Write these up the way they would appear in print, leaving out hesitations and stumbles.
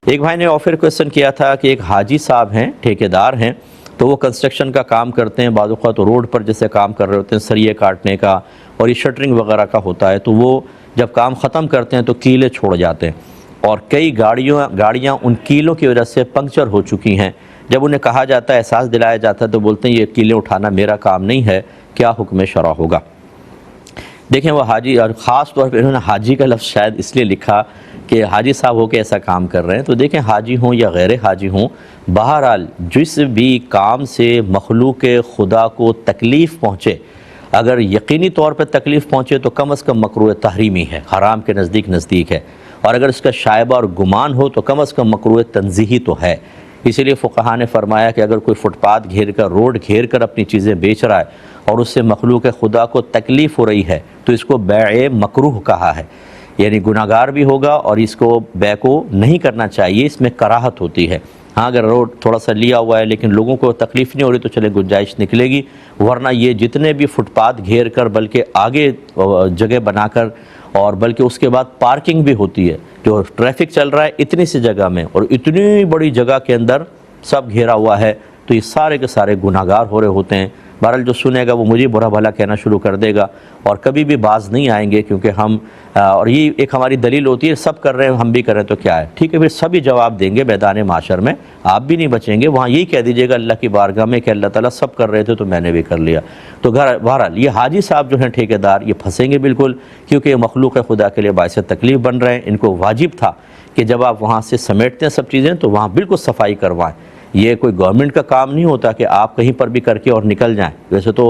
ایک بھائی نے آفر کویسچن کیا تھا کہ ایک حاجی صاحب ہیں، ٹھیکیدار ہیں، تو وہ کنسٹرکشن کا کام کرتے ہیں، بعض اوقات روڈ پر جیسے کام کر رہے ہوتے ہیں، سریے کاٹنے کا اور یہ شٹرنگ وغیرہ کا ہوتا ہے، تو وہ جب کام ختم کرتے ہیں تو کیلیں چھوڑ جاتے ہیں، اور کئی گاڑیاں ان کیلوں کی وجہ سے پنکچر ہو چکی ہیں۔ جب انہیں کہا جاتا ہے، احساس دلایا جاتا ہے، تو بولتے ہیں یہ کیلیں اٹھانا میرا کام نہیں ہے، کیا حکم شرع ہوگا؟ دیکھیں وہ حاجی، اور خاص طور پہ انہوں نے حاجی کا لفظ شاید اس لیے لکھا کہ حاجی صاحب ہو کے ایسا کام کر رہے ہیں، تو دیکھیں حاجی ہوں یا غیر حاجی ہوں، بہرحال جس بھی کام سے مخلوق خدا کو تکلیف پہنچے، اگر یقینی طور پہ تکلیف پہنچے تو کم از کم مکروہ تحریمی ہے، حرام کے نزدیک ہے، اور اگر اس کا شائبہ اور گمان ہو تو کم از کم مکروہ تنزیہی تو ہے۔ اسی لیے فقہاء نے فرمایا کہ اگر کوئی فٹ پاتھ گھیر کر، روڈ گھیر کر اپنی چیزیں بیچ رہا ہے اور اس سے مخلوق خدا کو تکلیف ہو رہی ہے تو اس کو بیع مکروہ کہا ہے، یعنی گناہگار بھی ہوگا اور اس کو بیع کو نہیں کرنا چاہیے، اس میں کراہت ہوتی ہے۔ ہاں اگر روڈ تھوڑا سا لیا ہوا ہے لیکن لوگوں کو تکلیف نہیں ہو رہی تو چلے گنجائش نکلے گی، ورنہ یہ جتنے بھی فٹ پاتھ گھیر کر بلکہ آگے جگہ بنا کر، اور بلکہ اس کے بعد پارکنگ بھی ہوتی ہے، جو ٹریفک چل رہا ہے اتنی سی جگہ میں اور اتنی بڑی جگہ کے اندر سب گھیرا ہوا ہے، تو یہ سارے کے سارے گناہگار ہو رہے ہوتے ہیں۔ بہرحال جو سنے گا وہ مجھے برا بھلا کہنا شروع کر دے گا اور کبھی بھی باز نہیں آئیں گے، کیونکہ ہم اور یہ ایک ہماری دلیل ہوتی ہے، سب کر رہے ہیں ہم بھی کر رہے ہیں تو کیا ہے، ٹھیک ہے پھر سبھی جواب دیں گے میدان معاشر میں، آپ بھی نہیں بچیں گے، وہاں یہی کہہ دیجیے گا اللہ کی بارگاہ میں کہ اللہ تعالیٰ سب کر رہے تھے تو میں نے بھی کر لیا۔ تو بہرحال یہ حاجی صاحب جو ہیں ٹھیکیدار، یہ پھنسیں گے بالکل، کیونکہ یہ مخلوق خدا کے لیے باعث تکلیف بن رہے ہیں۔ ان کو واجب تھا کہ جب آپ وہاں سے سمیٹتے ہیں سب چیزیں تو وہاں بالکل صفائی کروائیں۔ یہ کوئی گورنمنٹ کا کام نہیں ہوتا کہ آپ کہیں پر بھی کر کے اور نکل جائیں، ویسے تو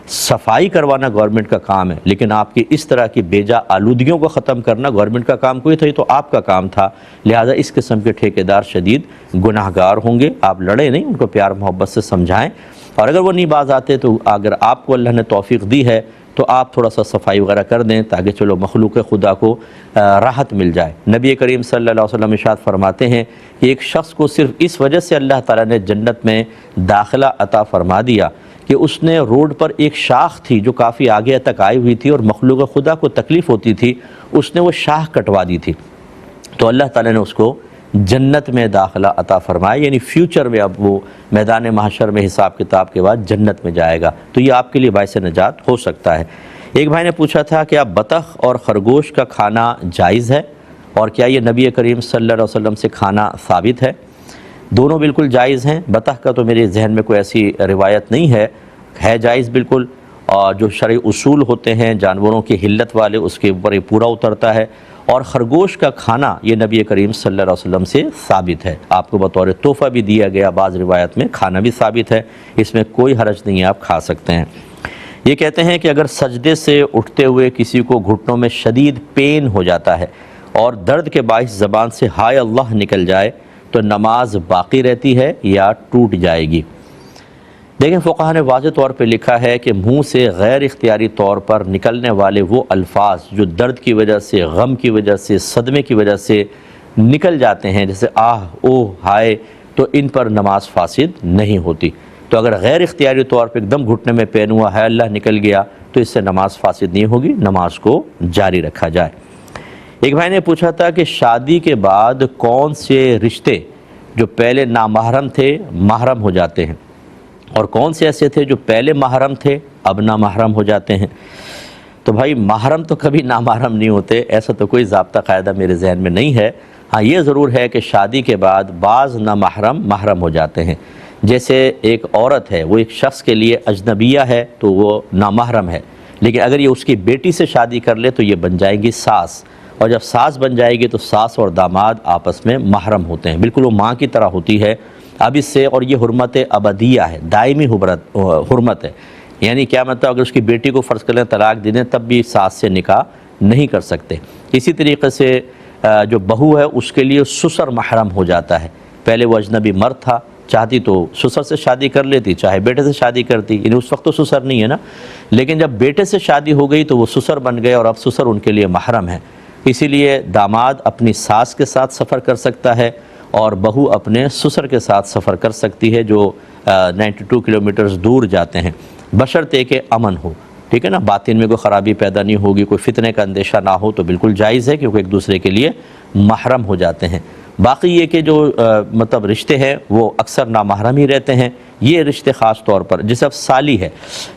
صفائی کروانا گورنمنٹ کا کام ہے، لیکن آپ کی اس طرح کی بیجا آلودگیوں کو ختم کرنا گورنمنٹ کا کام کوئی تھا، یہ تو آپ کا کام تھا، لہٰذا اس قسم کے ٹھیکیدار شدید گناہگار ہوں گے۔ آپ لڑیں نہیں، ان کو پیار محبت سے سمجھائیں، اور اگر وہ نہیں باز آتے تو اگر آپ کو اللہ نے توفیق دی ہے تو آپ تھوڑا سا صفائی وغیرہ کر دیں تاکہ چلو مخلوق خدا کو راحت مل جائے۔ نبی کریم صلی اللہ علیہ وسلم ارشاد فرماتے ہیں کہ ایک شخص کو صرف اس وجہ سے اللہ تعالیٰ نے جنت میں داخلہ عطا فرما دیا کہ اس نے روڈ پر ایک شاخ تھی جو کافی آگے تک آئی ہوئی تھی اور مخلوق خدا کو تکلیف ہوتی تھی، اس نے وہ شاخ کٹوا دی تھی، تو اللہ تعالیٰ نے اس کو جنت میں داخلہ عطا فرمایا، یعنی فیوچر میں اب وہ میدان محشر میں حساب کتاب کے بعد جنت میں جائے گا، تو یہ آپ کے لیے باعث نجات ہو سکتا ہے۔ ایک بھائی نے پوچھا تھا کہ بطخ اور خرگوش کا کھانا جائز ہے، اور کیا یہ نبی کریم صلی اللہ علیہ وسلم سے کھانا ثابت ہے؟ دونوں بالکل جائز ہیں۔ بطخ کا تو میرے ذہن میں کوئی ایسی روایت نہیں ہے جائز بالکل، اور جو شرعی اصول ہوتے ہیں جانوروں کی حلت والے اس کے اوپر یہ پورا اترتا ہے، اور خرگوش کا کھانا یہ نبی کریم صلی اللہ علیہ وسلم سے ثابت ہے، آپ کو بطور تحفہ بھی دیا گیا، بعض روایت میں کھانا بھی ثابت ہے، اس میں کوئی حرج نہیں ہے، آپ کھا سکتے ہیں۔ یہ کہتے ہیں کہ اگر سجدے سے اٹھتے ہوئے کسی کو گھٹنوں میں شدید پین ہو جاتا ہے اور درد کے باعث زبان سے ہائے اللہ نکل جائے تو نماز باقی رہتی ہے یا ٹوٹ جائے گی؟ دیکھیں فقہاء نے واضح طور پہ لکھا ہے کہ منہ سے غیر اختیاری طور پر نکلنے والے وہ الفاظ جو درد کی وجہ سے، غم کی وجہ سے، صدمے کی وجہ سے نکل جاتے ہیں، جیسے آہ، اوہ، ہائے، تو ان پر نماز فاسد نہیں ہوتی۔ تو اگر غیر اختیاری طور پہ ایک دم گھٹنے میں پین ہوا ہے، اللہ نکل گیا، تو اس سے نماز فاسد نہیں ہوگی، نماز کو جاری رکھا جائے۔ ایک بھائی نے پوچھا تھا کہ شادی کے بعد کون سے رشتے جو پہلے نامحرم تھے محرم ہو جاتے ہیں، اور کون سے ایسے تھے جو پہلے محرم تھے اب نامحرم ہو جاتے ہیں؟ تو بھائی محرم تو کبھی نامحرم نہیں ہوتے، ایسا تو کوئی ضابطہ قاعدہ میرے ذہن میں نہیں ہے۔ ہاں یہ ضرور ہے کہ شادی کے بعد بعض نامحرم محرم ہو جاتے ہیں، جیسے ایک عورت ہے وہ ایک شخص کے لیے اجنبیہ ہے تو وہ نامحرم ہے، لیکن اگر یہ اس کی بیٹی سے شادی کر لے تو یہ بن جائے گی ساس، اور جب ساس بن جائے گی تو ساس اور داماد آپس میں محرم ہوتے ہیں، بالکل وہ ماں کی طرح ہوتی ہے اب اس سے، اور یہ حرمت ابدیہ ہے، دائمی حرمت ہے، یعنی کیا مطلب اگر اس کی بیٹی کو فرض کر لیں طلاق دے دیں تب بھی ساس سے نکاح نہیں کر سکتے۔ اسی طریقے سے جو بہو ہے اس کے لیے سسر محرم ہو جاتا ہے، پہلے وہ اجنبی مرد تھا، چاہتی تو سسر سے شادی کر لیتی، چاہے بیٹے سے شادی کرتی، یعنی اس وقت تو سسر نہیں ہے نا، لیکن جب بیٹے سے شادی ہو گئی تو وہ سسر بن گئے اور اب سسر ان کے لیے محرم ہے۔ اسی لیے داماد اپنی ساس کے ساتھ سفر کر سکتا ہے اور بہو اپنے سسر کے ساتھ سفر کر سکتی ہے جو 92 کلومیٹرز دور جاتے ہیں، بشرطے کہ امن ہو، ٹھیک ہے نا، باطن میں کوئی خرابی پیدا نہیں ہوگی، کوئی فتنے کا اندیشہ نہ ہو تو بالکل جائز ہے، کیونکہ ایک دوسرے کے لیے محرم ہو جاتے ہیں۔ باقی یہ کہ جو مطلب رشتے ہیں وہ اکثر نامحرم ہی رہتے ہیں. یہ رشتے خاص طور پر جیسے اب سالی ہے،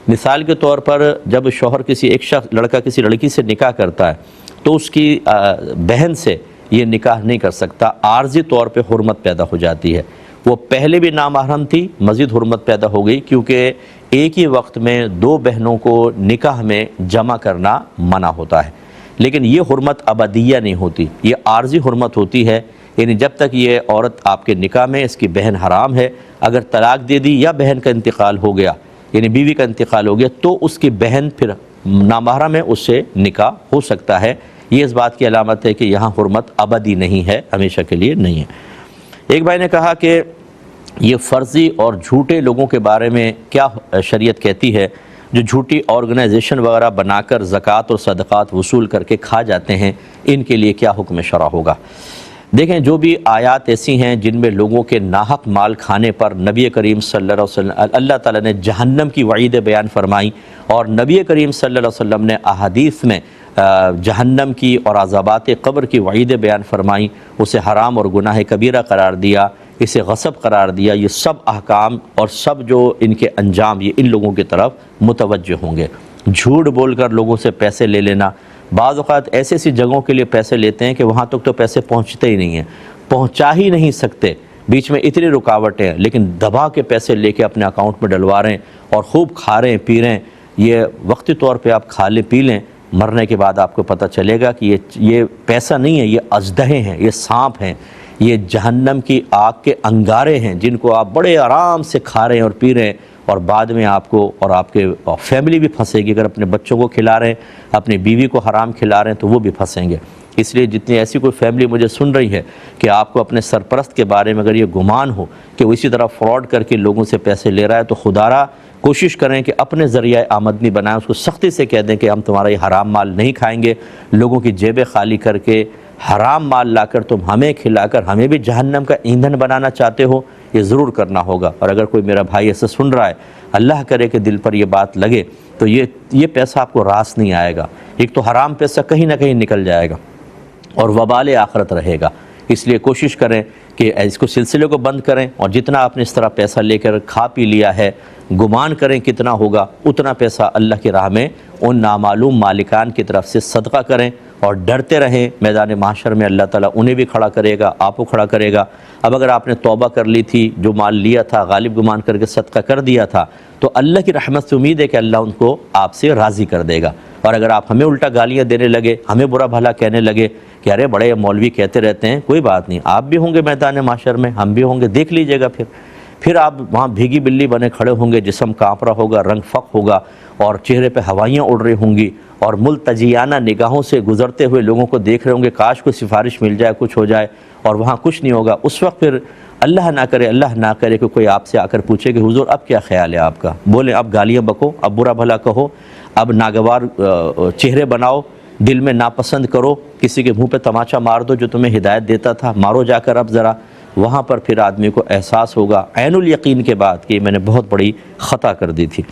مثال کے طور پر جب شوہر ایک شخص لڑکا کسی لڑکی سے نکاح کرتا ہے تو اس کی بہن سے یہ نکاح نہیں کر سکتا، عارضی طور پہ حرمت پیدا ہو جاتی ہے. وہ پہلے بھی نامحرم تھی، مزید حرمت پیدا ہو گئی کیونکہ ایک ہی وقت میں 2 بہنوں کو نکاح میں جمع کرنا منع ہوتا ہے. لیکن یہ حرمت ابدیہ نہیں ہوتی، یہ عارضی حرمت ہوتی ہے. یعنی جب تک یہ عورت آپ کے نکاح میں، اس کی بہن حرام ہے. اگر طلاق دے دی یا بہن کا انتقال ہو گیا، یعنی بیوی کا انتقال ہو گیا، تو اس کی بہن پھر نامحرم ہے، اس سے نکاح ہو سکتا ہے. یہ اس بات کی علامت ہے کہ یہاں حرمت ابدی نہیں ہے، ہمیشہ کے لیے نہیں ہے. ایک بھائی نے کہا کہ یہ فرضی اور جھوٹے لوگوں کے بارے میں کیا شریعت کہتی ہے جو جھوٹی آرگنائزیشن وغیرہ بنا کر زکوٰۃ اور صدقات وصول کر کے کھا جاتے ہیں، ان کے لیے کیا حکم شرع ہوگا؟ دیکھیں، جو بھی آیات ایسی ہیں جن میں لوگوں کے ناحق مال کھانے پر نبی کریم صلی اللہ علیہ وسلم اللہ تعالیٰ نے جہنم کی وعید بیان فرمائی، اور نبی کریم صلی اللہ علیہ وسلم نے احادیث میں جہنم کی اور عذابات قبر کی وعید بیان فرمائی، اسے حرام اور گناہ کبیرہ قرار دیا، اسے غصب قرار دیا. یہ سب احکام اور سب جو ان کے انجام یہ ان لوگوں کی طرف متوجہ ہوں گے. جھوٹ بول کر لوگوں سے پیسے لے لینا، بعض اوقات ایسی ایسی جگہوں کے لیے پیسے لیتے ہیں کہ وہاں تک تو پیسے پہنچتے ہی نہیں ہیں، پہنچا ہی نہیں سکتے، بیچ میں اتنی رکاوٹیں ہیں، لیکن دبا کے پیسے لے کے اپنے اکاؤنٹ میں ڈلوا رہے ہیں اور خوب کھا رہے ہیں، پی رہے ہیں. یہ وقتی طور پہ آپ کھا لیں پی لیں، مرنے کے بعد آپ کو پتہ چلے گا کہ یہ پیسہ نہیں ہے، یہ اژدہے ہیں، یہ سانپ ہیں، یہ جہنم کی آگ کے انگارے ہیں جن کو آپ بڑے آرام سے کھا رہے ہیں اور پی رہے ہیں، اور بعد میں آپ کو اور آپ کے فیملی بھی پھنسے گی. اگر اپنے بچوں کو کھلا رہے ہیں، اپنی بیوی کو حرام کھلا رہے ہیں تو وہ بھی پھنسیں گے. اس لیے جتنی ایسی کوئی فیملی مجھے سن رہی ہے کہ آپ کو اپنے سرپرست کے بارے میں اگر یہ گمان ہو کہ وہ اسی طرح فراڈ کر کے لوگوں سے پیسے لے رہا ہے، تو خدارا کوشش کریں کہ اپنے ذریعہ آمدنی بنائیں. اس کو سختی سے کہہ دیں کہ ہم تمہارا یہ حرام مال نہیں کھائیں گے. لوگوں کی جیبیں خالی کر کے حرام مال لا کر تم ہمیں کھلا کر ہمیں بھی جہنم کا ایندھن بنانا چاہتے ہو، یہ ضرور کرنا ہوگا. اور اگر کوئی میرا بھائی ایسے سن رہا ہے، اللہ کرے کہ دل پر یہ بات لگے، تو یہ پیسہ آپ کو راس نہیں آئے گا. ایک تو حرام پیسہ کہیں نہ کہیں نکل جائے گا اور وبال آخرت رہے گا. اس لیے کوشش کریں کہ اس کو سلسلے کو بند کریں، اور جتنا آپ نے اس طرح پیسہ لے کر کھا پی لیا ہے، گمان کریں کتنا ہوگا، اتنا پیسہ اللہ کی راہ میں ان نامعلوم مالکان کی طرف سے صدقہ کریں، اور ڈرتے رہیں میدان محشر میں اللہ تعالیٰ انہیں بھی کھڑا کرے گا، آپ کو کھڑا کرے گا. اب اگر آپ نے توبہ کر لی تھی، جو مال لیا تھا غالب گمان کر کے صدقہ کر دیا تھا، تو اللہ کی رحمت سے امید ہے کہ اللہ ان کو آپ سے راضی کر دے گا. اور اگر آپ ہمیں الٹا گالیاں دینے لگے، ہمیں برا بھلا کہنے لگے کہ ارے بڑے مولوی کہتے رہتے ہیں، کوئی بات نہیں، آپ بھی ہوں گے میدان محشر میں، ہم بھی ہوں گے، دیکھ لیجئے گا. پھر آپ وہاں بھیگی بلی بنے کھڑے ہوں گے، جسم کانپ رہا ہوگا، رنگ فق ہوگا، اور چہرے پہ ہوائیاں اڑ رہی ہوں گی، اور ملتجیانہ نگاہوں سے گزرتے ہوئے لوگوں کو دیکھ رہے ہوں گے، کاش کوئی سفارش مل جائے، کچھ ہو جائے، اور وہاں کچھ نہیں ہوگا. اس وقت پھر اللہ نہ کرے کہ کوئی آپ سے آ کر پوچھے کہ حضور اب کیا خیال ہے آپ کا، بولیں اب گالیاں بکو، اب برا بھلا کہو، اب ناگوار چہرے بناؤ، دل میں ناپسند کرو، کسی کے منہ پہ تماچا مار دو جو تمہیں ہدایت دیتا تھا، مارو جا کر اب ذرا. وہاں پر پھر آدمی کو احساس ہوگا عین الیقین کے بعد کہ میں نے بہت بڑی خطا کر دی تھی.